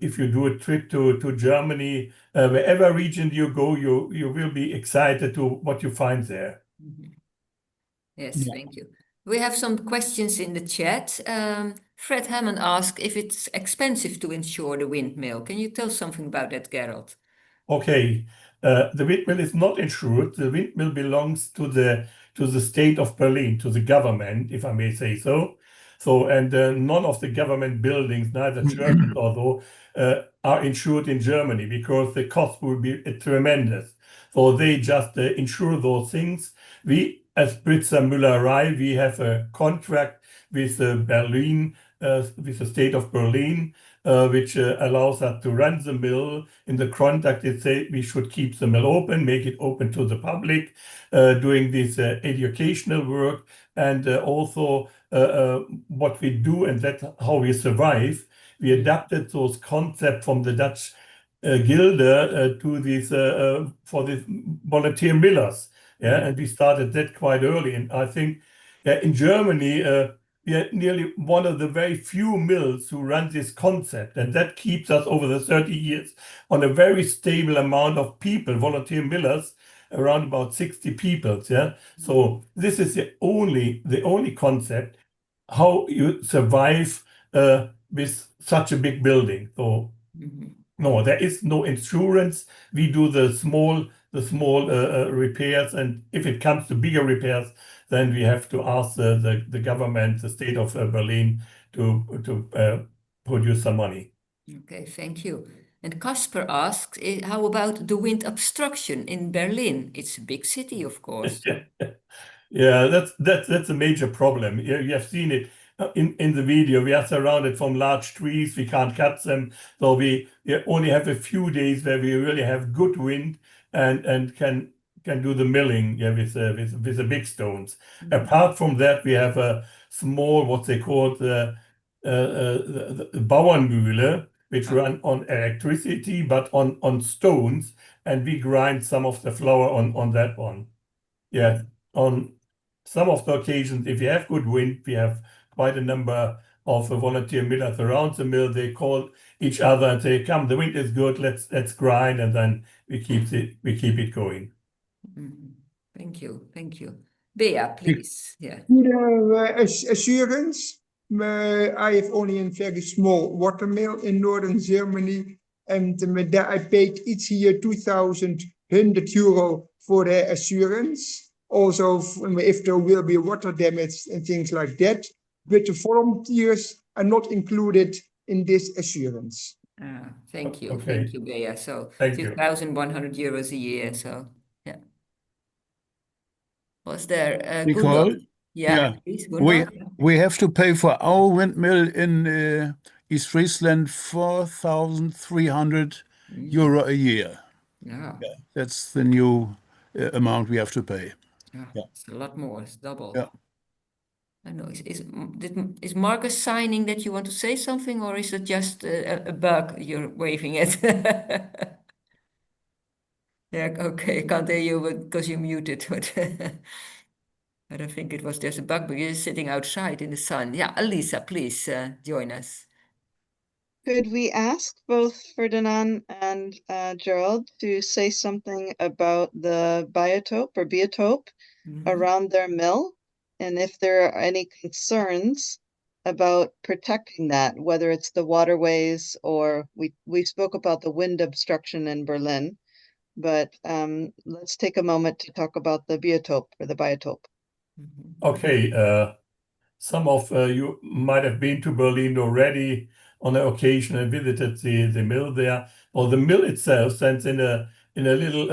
if you do a trip to Germany. Wherever region you go, you will be excited to what you find there. Yes, Yeah. thank you. We have some questions in the chat. Fred Hammond asked if it's expensive to insure the windmill. Can you tell something about that, Gerald? Okay, the windmill is not insured. The windmill belongs to the state of Berlin, to the government, if I may say so. So, and none of the government buildings, neither churches or so, are insured in Germany because the cost would be tremendous. So they just insure those things. We, as Britzer Müllerei, we have a contract with Berlin, with the state of Berlin, which allows us to run the mill. In the contract, it says we should keep the mill open, make it open to the public, doing this educational work, and also what we do, and that's how we survive. We adapted those concepts from the Dutch Gilde to these for the volunteer millers. Yeah, and we started that quite early. And I think in Germany, we are nearly one of the very few mills who run this concept, and that keeps us over the 30 years on a very stable amount of people, volunteer millers, around about 60 people. Yeah, so this is the only concept how you survive with such a big building. So No, there is no insurance. We do the small repairs, and if it comes to bigger repairs, then we have to ask the government, the state of Berlin, to produce some money. Okay, thank you. And Casper asks, how about the wind obstruction in Berlin? It's a big city, of course. Yeah, that's a major problem. You have seen it in the video. We are surrounded from large trees. We can't cut them, so we only have a few days where we really have good wind and can do the milling, yeah, with the big stones. Apart from that, we have a small, what they call the Bauernmühle, which run on electricity but on stones, and we grind some of the flour on that one. Yeah, on some of the occasions, if you have good wind, we have quite a number of volunteer millers around the mill. They call each other and say, "Come, the wind is good. Let's grind," and then we keep it going. Thank you, thank you. Bea, please. Yeah. Assurance. I have only a very small watermill in northern Germany, and I paid each year €2,100 for the assurance. Also, if there will be water damage and things like that, but the volunteers are not included in this assurance. Thank you, Okay. thank you, Bea. So Thank you. €2,100 a year. So yeah. Was there Nicole? Gundolf? Yeah, please, we Gundolf. we have to pay for our windmill in East Friesland €4,300 a year. Yeah. That's the new amount we have to pay. Yeah, it's a lot more. It's double. Yeah. I know. Is Marcus signing that you want to say something, or is it just a bug you're waving at? Yeah, okay. I can't hear you because you're muted. But I don't think it was just a bug, but you're sitting outside in the sun. Yeah, Alisa, please join us. Could we ask both Ferdinand and Gerald to say something about the biotope around their mill, and if there are any concerns about protecting that, whether it's the waterways or we spoke about the wind obstruction in Berlin, but let's take a moment to talk about the biotope or the biotope. Okay, some of you might have been to Berlin already on an occasion and visited the mill there. Well, the mill itself stands in a little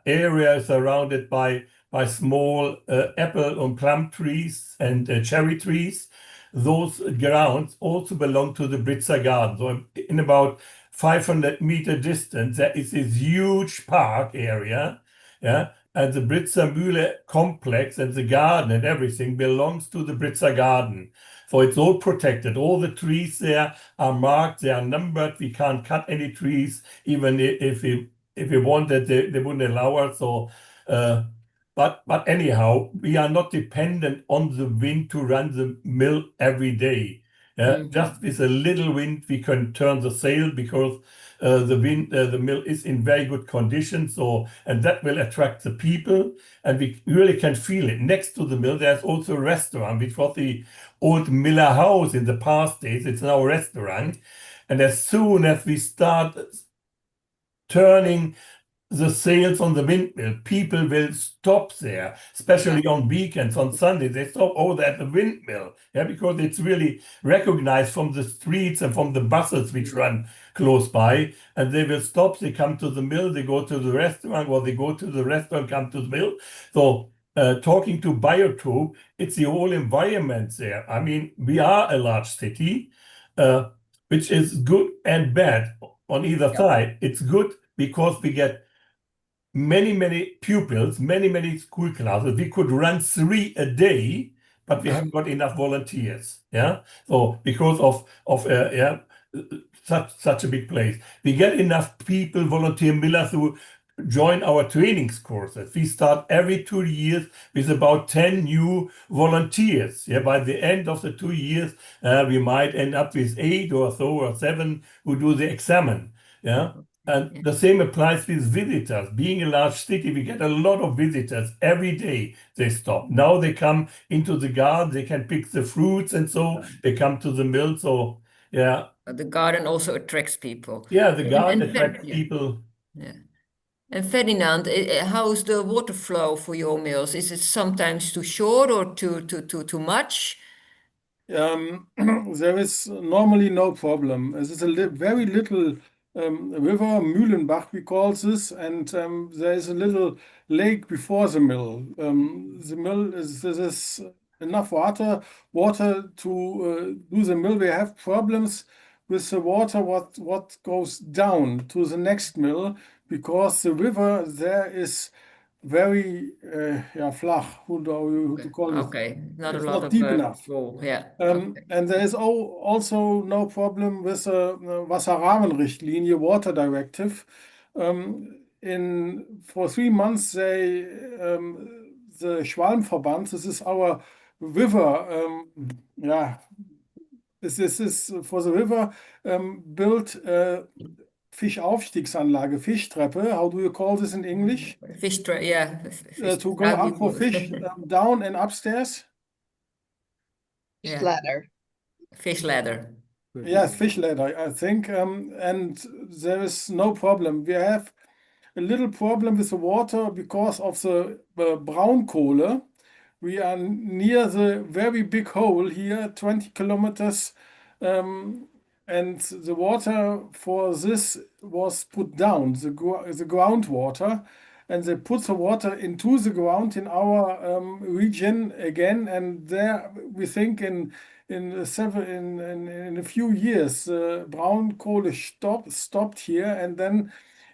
area surrounded by small apple and plum trees and cherry trees. Those grounds also belong to the Britzer garden. So in about 500-meter distance, there is this huge park area, yeah, and the Britzer Mühle complex and the garden and everything belongs to the Britzer garden. So it's all protected. All the trees there are marked, they are numbered. We can't cut any trees, even if we wanted, they wouldn't allow us. So, but anyhow, we are not dependent on the wind to run the mill every day. Just with a little wind, we can turn the sail because the mill is in very good condition. So, and that will attract the people, and we really can feel it. Next to the mill, there's also a restaurant, which was the old Miller house in the past days. It's now a restaurant. And as soon as we start turning the sails on the windmill, people will stop there, especially on weekends, on Sundays. They stop, oh, there's the windmill, yeah, because it's really recognized from the streets and from the buses which run close by, and they will stop. They come to the mill, they go to the restaurant, or they go to the restaurant, come to the mill. So talking to biotope, it's the whole environment there. I mean, we are a large city, which is good and bad on either side. It's good because we get many pupils, many school classes. We could run 3 a day, but we haven't got enough volunteers. Yeah, so because of such a big place, we get enough people, volunteer millers, who join our trainings courses. We start every 2 years with about 10 new volunteers. Yeah, by the end of the 2 years, we might end up with 8 or so or 7 who do the examen. Yeah. And the same applies with visitors. Being a large city, we get a lot of visitors every day. They stop. Now they come into the garden, they can pick the fruits, and so they come to the mill. So, yeah, The garden also attracts people. Yeah, the garden And attracts yeah. people. Yeah. And Ferdinand, how's the water flow for your mills? Is it sometimes too short or too much? There is normally no problem. It is a very little river, Mühlenbach we call this, and there is a little lake before the mill. The mill is there is enough water to do the mill. We have problems with the water what goes down to the next mill because the river there is very flach. How to call it? Okay, not a It's lot not of deep enough. flow. Yeah. And there is also no problem with the Wasserrahmenrichtlinie, Water Directive. For 3 months, the Schwalmverband, this is our river, this is for the river, built Fischaufstiegsanlage, Fischtreppe. How do you call this in English? Fish trap, yeah. To go up for fish, down and upstairs. Yeah. Ladder. Fish ladder. Yes, fish ladder, I think. And there is no problem. We have a little problem with the water because of the Braunkohle. We are near the very big hole here, 20 kilometers. And the water for this was put down, the groundwater. And they put the water into the ground in our region again. And there we think in a few years, brown coal stopped here, and then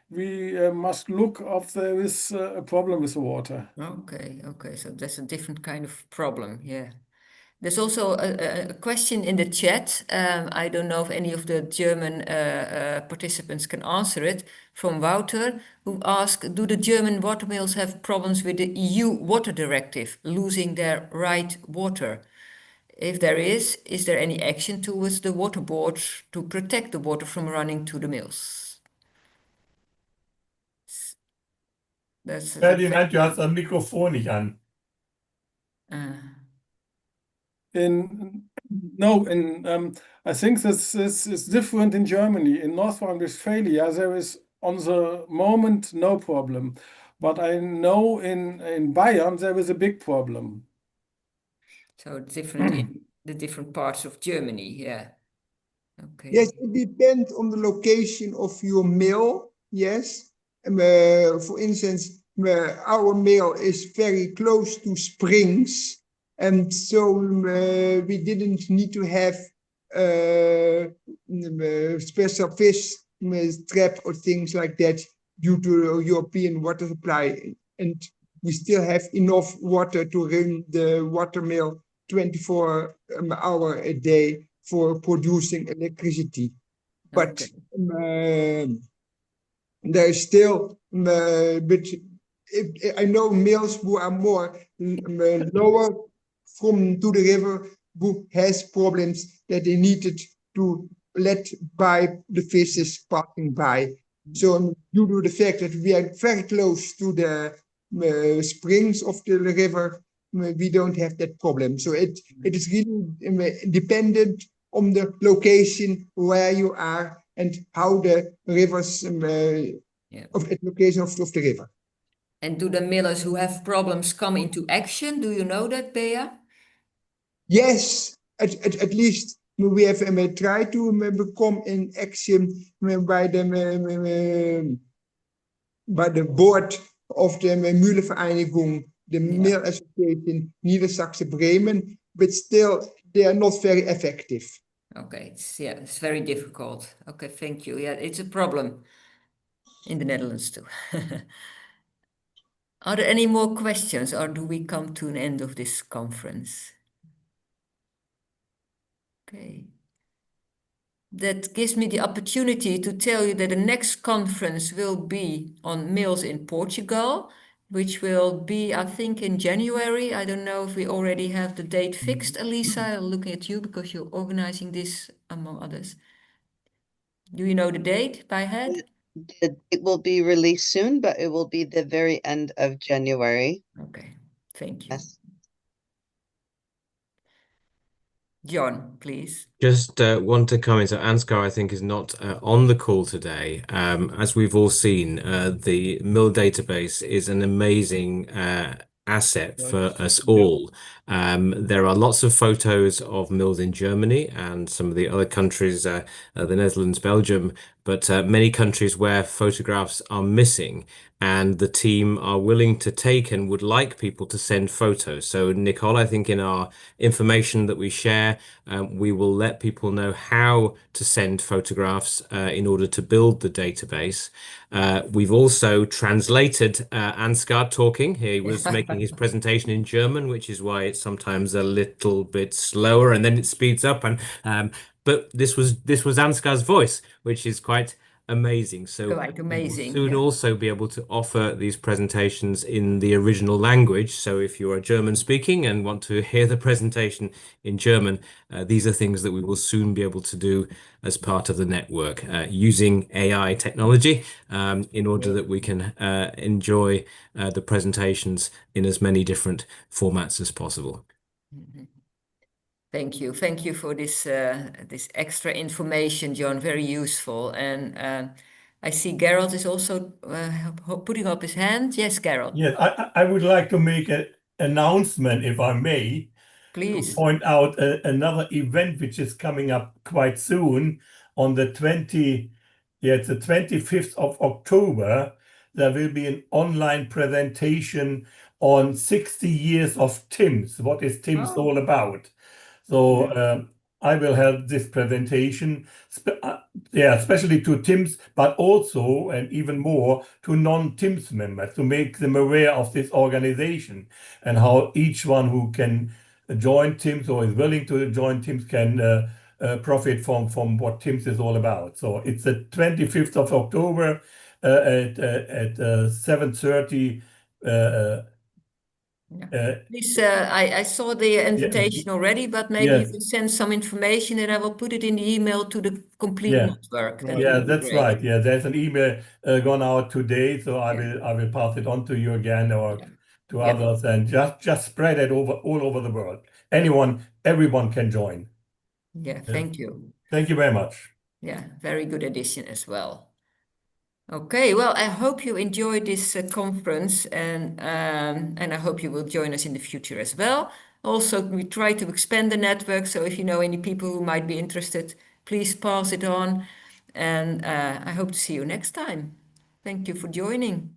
we must look if there is a problem with the water. Okay, so that's a different kind of problem, yeah. There's also a question in the chat. I don't know if any of the German participants can answer it, from Wouter, who asked, do the German watermills have problems with the EU water directive, losing their right water? If there is there any action towards the water board to protect the water from running to the mills? Ferdinand, du hast das Mikrofon nicht an. I think this is different in Germany. In North Rhine-Westphalia, there is on the moment no problem. But I know in Bayern, there is a big problem. So different in the different parts of Germany, yeah. Okay. Yes, it depends on the location of your mill, yes. For instance, our mill is very close to springs, and so we didn't need to have special fish trap or things like that due to European water supply. And we still have enough water to run the water mill 24 hours a day for producing electricity. But there is still, but I know mills who are more lower from to the river who has problems that they needed to let by the fishes passing by. So due to the fact that we are very close to the springs of the river, we don't have that problem. So it is really dependent on the location where you are and how the rivers of the location of the river. And do the millers who have problems come into action? Do you know that, Bea? Yes, at least we have tried to become in action by the board of the Mühlevereinigung, the Mill Association Niedersachsen-Bremen, but still they are not very effective. Okay, it's very difficult. Okay, thank you. Yeah, it's a problem in the Netherlands too. Are there any more questions, or do we come to an end of this conference? Okay. That gives me the opportunity to tell you that the next conference will be on mills in Portugal, which will be, I think, in January. I don't know if we already have the date fixed, Elisa. I'm looking at you because you're organizing this among others. Do you know the date by head? The date will be released soon, but it will be the very end of January. Okay, thank you. Yes. John, please. Just want to comment. So Ansgar, I think, is not on the call today. As we've all seen, the mill database is an amazing asset for us all. There are lots of photos of mills in Germany and some of the other countries, the Netherlands, Belgium, but many countries where photographs are missing. And the team are willing to take and would like people to send photos. So Nicole, I think in our information that we share, we will let people know how to send photographs in order to build the database. We've also translated Ansgar talking. He was making his presentation in German, which is why it's sometimes a little bit slower and then it speeds up. But this was Ansgar's voice, which is quite amazing. So Quite amazing. we'll soon yeah. also be able to offer these presentations in the original language. So if you're German speaking and want to hear the presentation in German, these are things that we will soon be able to do as part of the network using AI technology in order that we can enjoy the presentations in as many different formats as possible. Thank you for this this extra information, John. Very useful. And I see Gerald is also putting up his hand. Yes, Gerald. Yes, I would like to make an announcement, if I may, Please. to point out another event which is coming up quite soon on the 25th of October. There will be an online presentation on 60 years of TIMS. What is TIMS all about? So I will help this presentation, especially to TIMS, but also and even more to non-TIMS members, to make them aware of this organization and how each one who can join TIMS or is willing to join TIMS can profit from what TIMS is all about. So it's the 25th of October at 7:30. Please, I saw the invitation already, but maybe you can send some information and I will put it in the email to the complete network. That's right. Yeah, there's an email gone out today, so I will pass it on to you again or to others, and just spread it all over the world. Everyone can join. Yeah, thank you. Thank you very much. Yeah, very good addition as well. Okay, well, I hope you enjoyed this conference, and I hope you will join us in the future as well. Also, we try to expand the network, so if you know any people who might be interested, please pass it on. And I hope to see you next time. Thank you for joining.